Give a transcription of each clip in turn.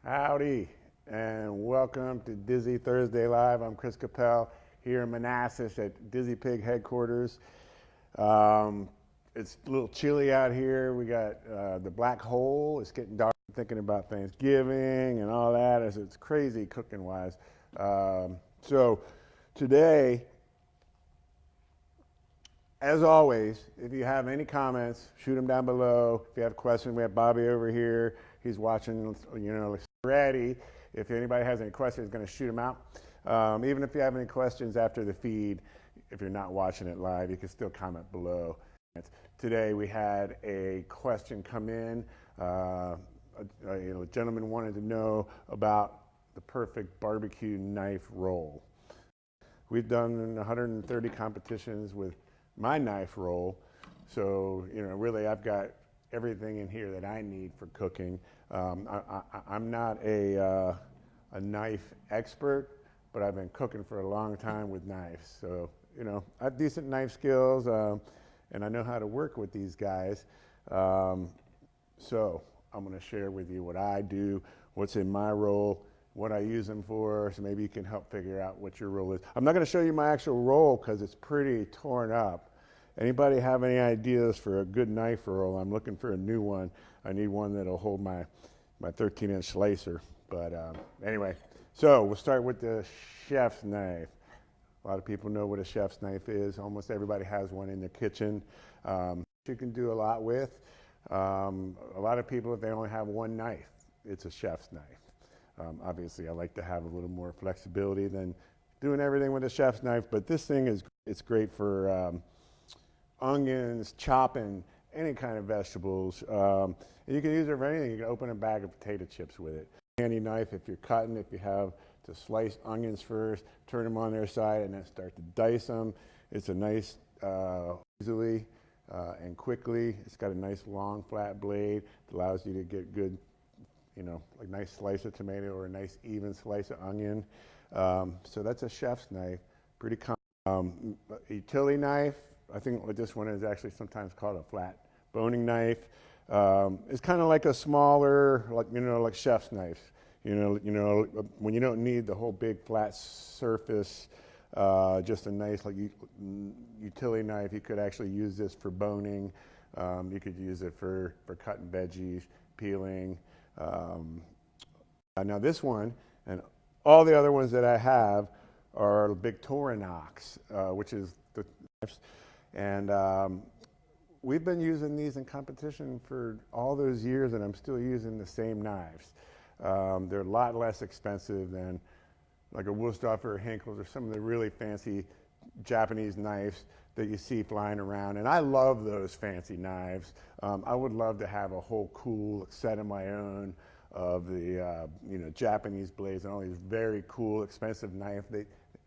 Howdy, and welcome to Dizzy Thursday Live. I'm Chris Capel here in Manassas at Dizzy Pig headquarters. It's a little chilly out here. We got the black hole. It's getting dark. I'm thinking about Thanksgiving and all that. It's crazy cooking wise. So today, as always, if you have any comments, shoot them down below. If you have questions, we have Bobby over here. He's watching, ready. If anybody has any questions, he's going to shoot them out. Even if you have any questions after the feed, if you're not watching it live, you can still comment below. Today we had a question come in. A gentleman wanted to know about the perfect barbecue knife roll. We've done 130 competitions with my knife roll, so really I've got everything in here that I need for cooking. I'm not a knife expert, but I've been cooking for a long time with knives. So, I have decent knife skills, and I know how to work with these guys. So I'm going to share with you what I do, what's in my roll, what I use them for, so maybe you can help figure out what your roll is. I'm not going to show you my actual roll because it's pretty torn up. Anybody have any ideas for a good knife roll? I'm looking for a new one. I need one that'll hold my 13-inch slicer. But anyway, so we'll start with the chef's knife. A lot of people know what a chef's knife is. Almost everybody has one in their kitchen. You can do a lot with. A lot of people, if they only have one knife, it's a chef's knife. Obviously, I like to have a little more flexibility than doing everything with a chef's knife, but this thing it's great for onions, chopping, any kind of vegetables. And you can use it for anything. You can open a bag of potato chips with it. Handy knife if you're cutting, if you have to slice onions first, turn them on their side, and then start to dice them. It's a nice, easily and quickly. It's got a nice long flat blade. It allows you to get good, like nice slice of tomato or a nice even slice of onion. So that's a chef's knife. Pretty common. A utility knife. I think this one is actually sometimes called a flat boning knife. It's kind of like a smaller, like chef's knife. When you don't need the whole big flat surface, just a nice utility knife. You could actually use this for boning. You could use it for cutting veggies, peeling. Now this one and all the other ones that I have are Victorinox, which is the knives. And we've been using these in competition for all those years, and I'm still using the same knives. They're a lot less expensive than like a Wusthof or Henkel's or some of the really fancy Japanese knives that you see flying around. And I love those fancy knives. I would love to have a whole cool set of my own of the Japanese blades and all these very cool, expensive knives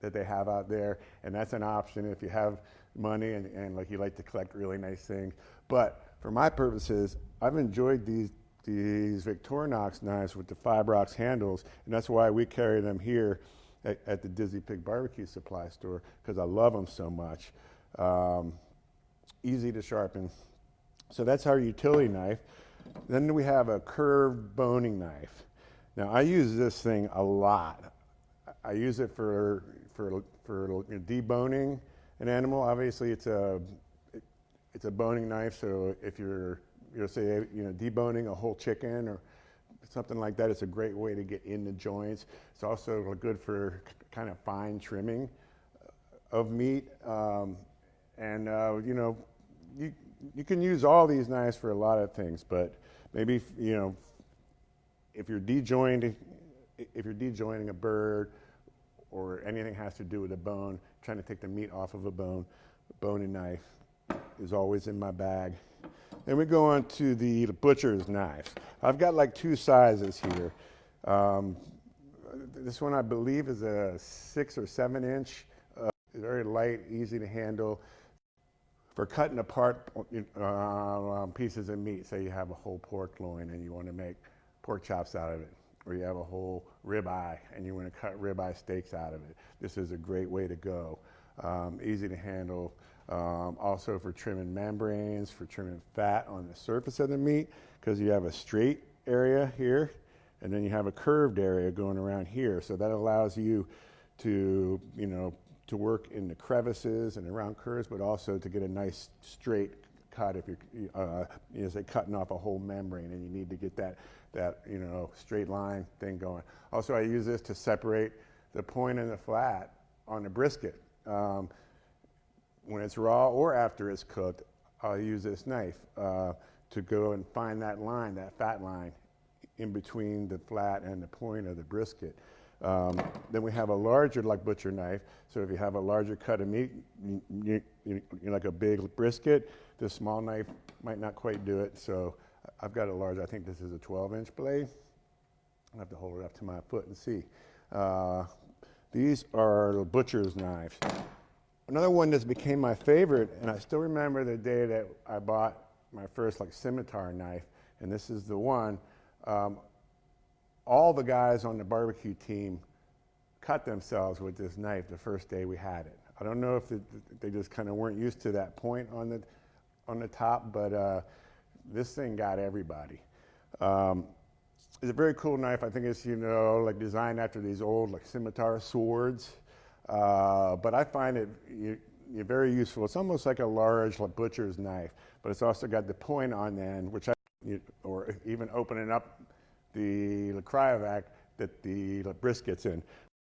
that they have out there. And that's an option if you have money and like you like to collect really nice things. But for my purposes, I've enjoyed these Victorinox knives with the Fibrox handles, and that's why we carry them here at the Dizzy Pig Barbecue Supply Store, because I love them so much. Easy to sharpen. So that's our utility knife. Then we have a curved boning knife. Now I use this thing a lot. I use it for deboning an animal. Obviously, it's a boning knife. So if you're say deboning a whole chicken or something like that, it's a great way to get in the joints. It's also good for kind of fine trimming of meat. You can use all these knives for a lot of things, but maybe if you're dejoining a bird or anything has to do with a bone, trying to take the meat off of a boning knife is always in my bag. Then we go on to the butcher's knives. I've got like two sizes here. This one I believe is a 6 or 7 inch. Very light, easy to handle. For cutting apart pieces of meat, say you have a whole pork loin and you want to make pork chops out of it, or you have a whole ribeye and you want to cut ribeye steaks out of it. This is a great way to go. Easy to handle. Also for trimming membranes, for trimming fat on the surface of the meat, because you have a straight area here and then you have a curved area going around here. So that allows you to, to work in the crevices and around curves, but also to get a nice straight cut if you're, say, cutting off a whole membrane and you need to get that straight line thing going. Also, I use this to separate the point and the flat on the brisket. When it's raw or after it's cooked, I'll use this knife to go and find that line, that fat line, in between the flat and the point of the brisket. Then we have a larger, like, butcher knife. So if you have a larger cut of meat, like a big brisket, this small knife might not quite do it. So I've got a large, I think this is a 12-inch blade. I'll have to hold it up to my foot and see. These are the butcher's knives. Another one that's became my favorite, and I still remember the day that I bought my first, like, scimitar knife, and this is the one. All the guys on the barbecue team cut themselves with this knife the first day we had it. I don't know if they just kind of weren't used to that point on the top, but this thing got everybody. It's a very cool knife. I think it's, like, designed after these old, like, scimitar swords. But I find it very useful. It's almost like a large, like, butcher's knife, but it's also got the point on the end, which or even opening up the cryovac that the brisket's in,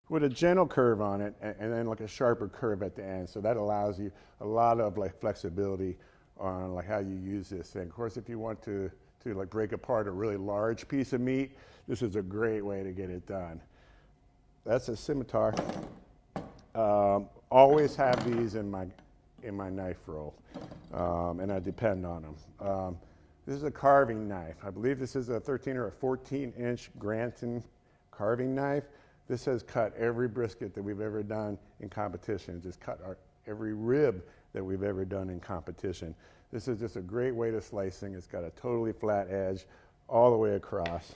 with a gentle curve on it, and then, like, a sharper curve at the end. So that allows you a lot of, like, flexibility on, like, how you use this thing. Of course, if you want to like, break apart a really large piece of meat, this is a great way to get it done. That's a scimitar. Always have these in my knife roll, and I depend on them. This is a carving knife. I believe this is a 13 or a 14-inch Granton carving knife. This has cut every brisket that we've ever done in competition. Just cut every rib that we've ever done in competition. This is just a great way to slicing. It's got a totally flat edge all the way across,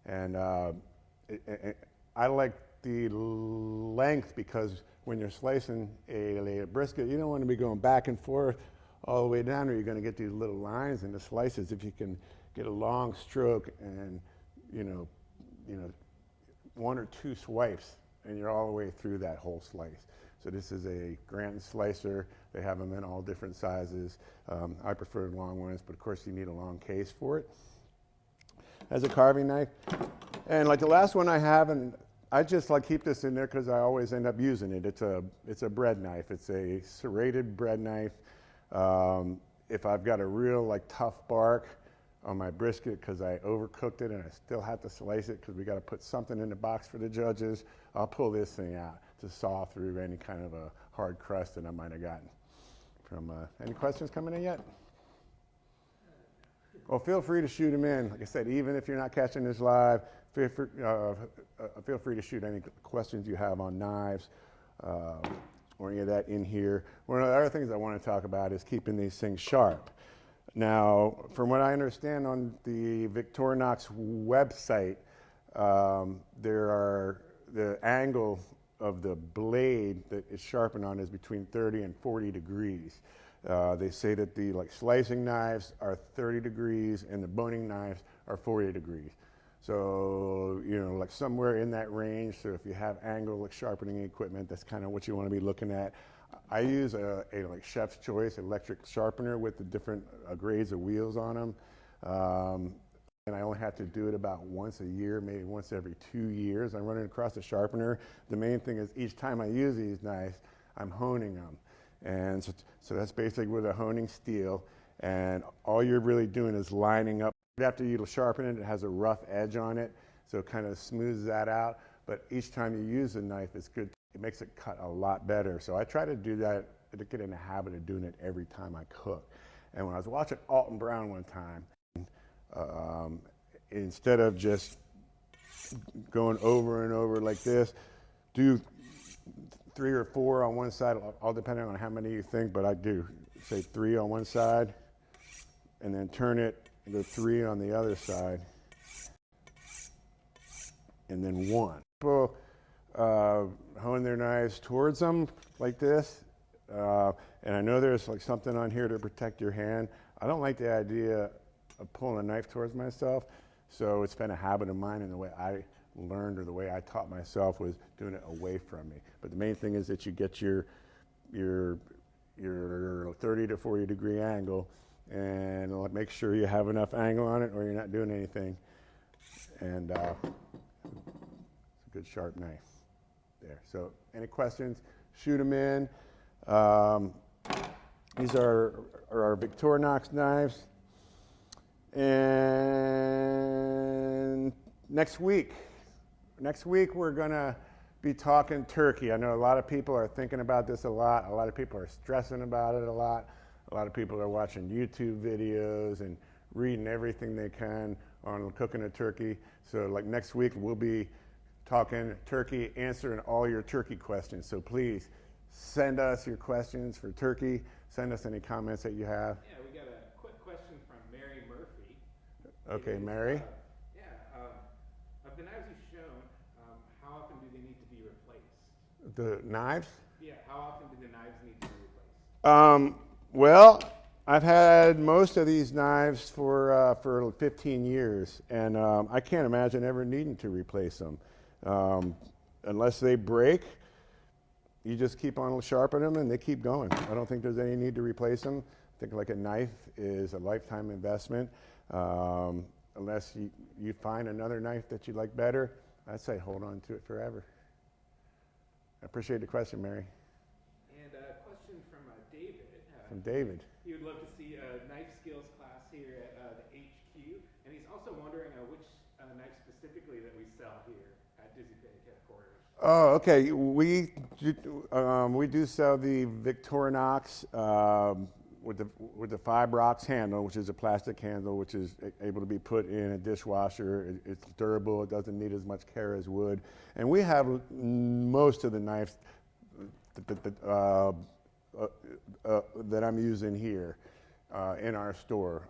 and I like the length, because when you're slicing a brisket, you don't want to be going back and forth all the way down, or you're going to get these little lines in the slices. If you can get a long stroke and one or two swipes, and you're all the way through that whole slice. So this is a Granton slicer. They have them in all different sizes. I prefer long ones, but of course you need a long case for it. As a carving knife, and like the last one I have, and I just like keep this in there because I always end up using it. It's a bread knife. It's a serrated bread knife. If I've got a real, like, tough bark on my brisket because I overcooked it and I still have to slice it because we got to put something in the box for the judges, I'll pull this thing out to saw through any kind of a hard crust that I might have gotten. Any questions coming in yet? Well, feel free to shoot them in. Like I said, even if you're not catching this live, feel free to shoot any questions you have on knives or any of that in here. One of the other things I want to talk about is keeping these things sharp. Now, from what I understand on the Victorinox website, the angle of the blade that it's sharpened on is between 30 and 40 degrees. They say that the, like, slicing knives are 30 degrees and the boning knives are 40 degrees. So, like somewhere in that range. So if you have angle, like, sharpening equipment, that's kind of what you want to be looking at. I use a like Chef's Choice electric sharpener with the different grades of wheels on them. And I only have to do it about once a year, maybe once every 2 years. I'm running across the sharpener. The main thing is each time I use these knives, I'm honing them. And so that's basically with a honing steel. And all you're really doing is lining up. After you sharpen it, it has a rough edge on it, so it kind of smooths that out. But each time you use the knife, it's good. It makes it cut a lot better. So I try to do that, to get in the habit of doing it every time I cook. And when I was watching Alton Brown one time, instead of just going over and over like this, do 3 or 4 on one side, all depending on how many you think, but I do say 3 on one side, and then turn it and go 3 on the other side, and then 1. People hone their knives towards them like this, and I know there's like something on here to protect your hand. I don't like the idea of pulling a knife towards myself, So it's been a habit of mine, and the way I learned or the way I taught myself was doing it away from me. But the main thing is that you get your 30 to 40 degree angle, and make sure you have enough angle on it or you're not doing anything. And it's a good sharp knife there. So any questions, shoot them in. These are our Victorinox knives. And next week we're gonna be talking turkey. I know a lot of people are thinking about this a lot. A lot of people are stressing about it a lot. A lot of people are watching YouTube videos and reading everything they can on cooking a turkey. So like next week we'll be talking turkey, answering all your turkey questions. So please send us your questions for turkey. Send us any comments that you have. Yeah, we got a quick question from Mary Murphy. Okay, Mary. Of the knives you've shown, how often do they need to be replaced? The knives? Yeah, how often do the knives need to be replaced? Well, I've had most of these knives for 15 years, and I can't imagine ever needing to replace them. Unless they break, you just keep on sharpening them and they keep going. I don't think there's any need to replace them. I think like a knife is a lifetime investment. Unless you find another knife that you like better, I'd say hold on to it forever. I appreciate the question, Mary. And a question from David. From David. He would love to see a knife skills class here at the HQ, and he's also wondering which knife specifically that we sell here at Dizzy Pig headquarters. Oh, okay. We do sell the Victorinox with the Fibrox handle, which is a plastic handle, which is able to be put in a dishwasher. It's durable. It doesn't need as much care as wood. And we have most of the knives that I'm using here in our store.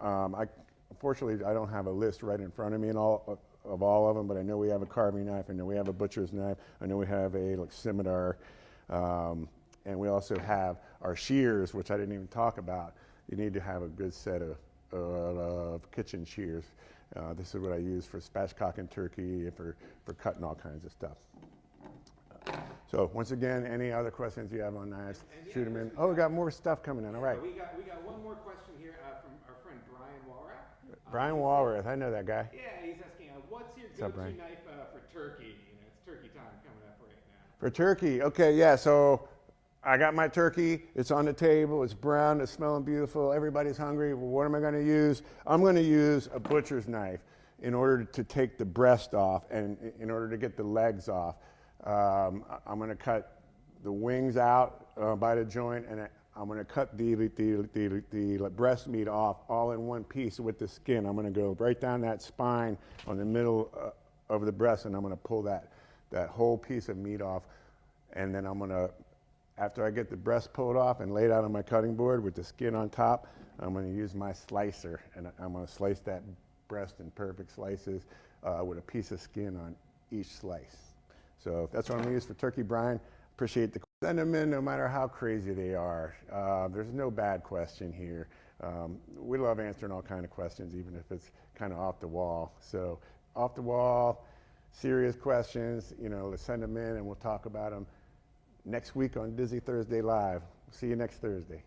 Unfortunately, I don't have a list right in front of me of all of them, but I know we have a carving knife. I know we have a butcher's knife. I know we have a scimitar. And we also have our shears, which I didn't even talk about. You need to have a good set of kitchen shears. This is what I use for spatchcocking turkey and for cutting all kinds of stuff. So once again, any other questions you have on knives, shoot them in. Oh, we got more stuff coming in. All right. We got one more question here from our friend Brian Walrath. Brian Walrath, I know that guy. Yeah, he's asking, what's your go-to knife for turkey? It's turkey time coming up right now. For turkey, okay, yeah. So I got my turkey. It's on the table. It's brown. It's smelling beautiful. Everybody's hungry. Well, what am I going to use? I'm going to use a butcher's knife in order to take the breast off and in order to get the legs off. I'm going to cut the wings out by the joint, and I'm going to cut the breast meat off all in one piece with the skin. I'm going to go right down that spine on the middle of the breast, and I'm going to pull that whole piece of meat off. And then I'm going to, after I get the breast pulled off and laid out on my cutting board with the skin on top, I'm going to use my slicer, and I'm going to slice that breast in perfect slices with a piece of skin on each slice. So that's what I'm going to use for turkey brine. Appreciate the send them in no matter how crazy they are. There's no bad question here. We love answering all kinds of questions, even if it's kind of off the wall. So off the wall, serious questions, let's send them in and we'll talk about them next week on Dizzy Thursday Live. See you next Thursday.